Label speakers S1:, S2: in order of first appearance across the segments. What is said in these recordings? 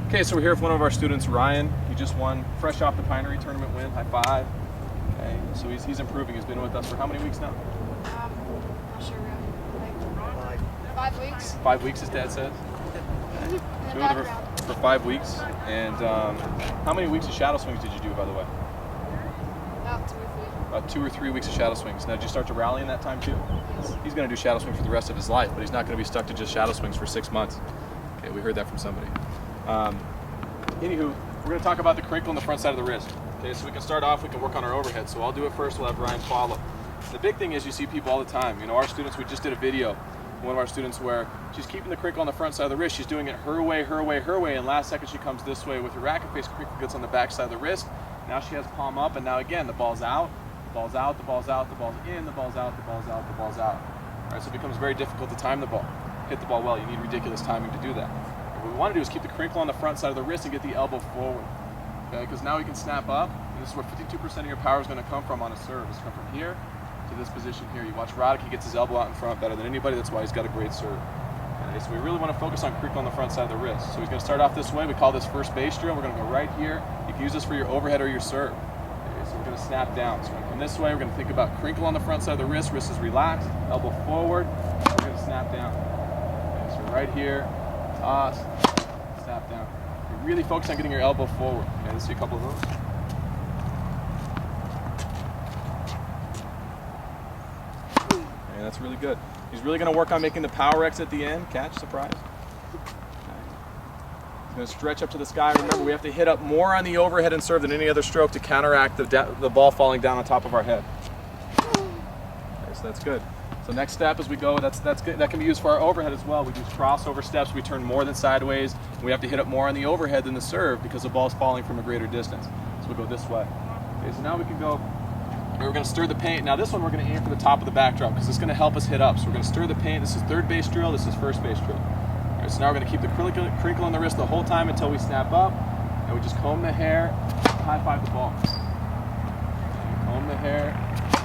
S1: Okay, so we're here with one of our students, Ryan. He just won, fresh off the Pinery tournament win, high five. Okay, so he's improving. He's been with us for how many weeks now?
S2: Not sure really. Like 5 weeks.
S1: 5 weeks, his dad says.
S2: And
S1: Been
S2: then
S1: with her for 5 weeks. And how many weeks of shadow swings did you do, by the way?
S2: about 2 or 3.
S1: About 2 or 3 weeks of shadow swings. Now, did you start to rally in that time too?
S2: Yes.
S1: He's going to do shadow swing for the rest of his life, but he's not going to be stuck to just shadow swings for 6 months. Okay, we heard that from somebody. Anywho, we're going to talk about the crinkle on the front side of the wrist. Okay, so we can start off, we can work on our overhead. So I'll do it first, we'll have Ryan follow. The big thing is you see people all the time. You know, our students, we just did a video, one of our students where she's keeping the crinkle on the front side of the wrist. She's doing it her way, her way, her way, and last second she comes this way with her racket face, crinkle gets on the back side of the wrist. Now she has palm up, and now again, the ball's out, the ball's out, the ball's out, the ball's in, the ball's out, the ball's out, the ball's out. All right, so it becomes very difficult to time the ball. Hit the ball well, you need ridiculous timing to do that. What we want to do is keep the crinkle on the front side of the wrist and get the elbow forward. Okay, because now we can snap up, and this is where 52% of your power is going to come from on a serve. It's come from here to this position here. You watch Roddick, he gets his elbow out in front better than anybody. That's why he's got a great serve. Okay, so we really want to focus on crinkle on the front side of the wrist. So he's going to start off this way. We call this first base drill. We're going to go right here. You can use this for your overhead or your serve. Okay, so we're going to snap down. So we're going to come this way. We're going to think about crinkle on the front side of the wrist. Wrist is relaxed. Elbow forward. We're going to snap down. Okay, so right here, toss, snap down. You're really focused on getting your elbow forward. Okay, let's see a couple of those. Okay, that's really good. He's really going to work on making the power X at the end. Catch, surprise. Okay. He's going to stretch up to the sky. Remember, we have to hit up more on the overhead and serve than any other stroke to counteract the ball falling down on top of our head. Okay, so that's good. So next step as we go, that's good. That can be used for our overhead as well. We use crossover steps. We turn more than sideways. We have to hit up more on the overhead than the serve because the ball's falling from a greater distance. So we'll go this way. Okay, so now we can go. We're going to stir the paint. Now this one we're going to aim for the top of the backdrop because it's going to help us hit up. So we're going to stir the paint. This is third base drill. This is first base drill. All right, so now we're going to keep the crinkle on the wrist the whole time until we snap up. And we just comb the hair, high five the ball. Okay, comb the hair,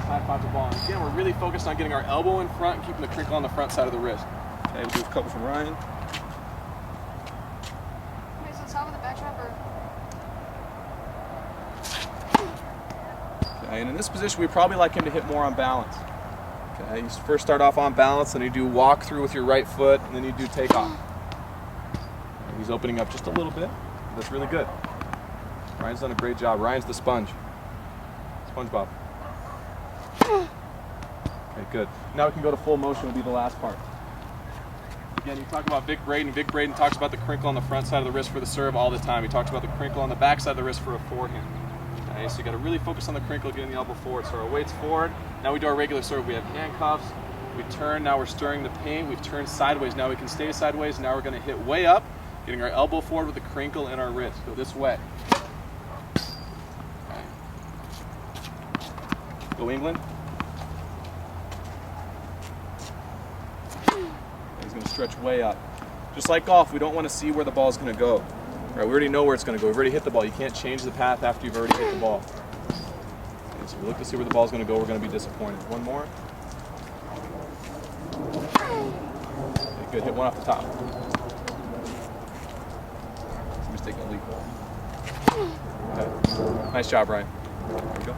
S1: high five the ball. And again, we're really focused on getting our elbow in front and keeping the crinkle on the front side of the wrist. Okay, we'll do a couple from Ryan.
S2: Okay, so top of the backdrop or?
S1: Okay, and in this position, we probably like him to hit more on balance. Okay, you first start off on balance, then you do walk through with your right foot, and then you do takeoff. Okay, he's opening up just a little bit. That's really good. Ryan's done a great job. Ryan's the sponge. SpongeBob. Okay, good. Now we can go to full motion, will be the last part. Again, you talk about Vic Braden. Vic Braden talks about the crinkle on the front side of the wrist for the serve all the time. He talks about the crinkle on the back side of the wrist for a forehand. Okay, so you got to really focus on the crinkle, getting the elbow forward. So our weight's forward. Now we do our regular serve. We have handcuffs. We turn. Now we're stirring the paint. We've turned sideways. Now we can stay sideways. Now we're going to hit way up, getting our elbow forward with the crinkle in our wrist. Go this way. Okay. Go England. He's going to stretch way up. Just like golf, we don't want to see where the ball is going to go. Right, we already know where it's going to go. We've already hit the ball. You can't change the path after you've already hit the ball. Okay, so we look to see where the ball is going to go. We're going to be disappointed. One more. Okay, good. Hit one off the top. Somebody's taking a leap. Okay. Nice job, Ryan. There we go.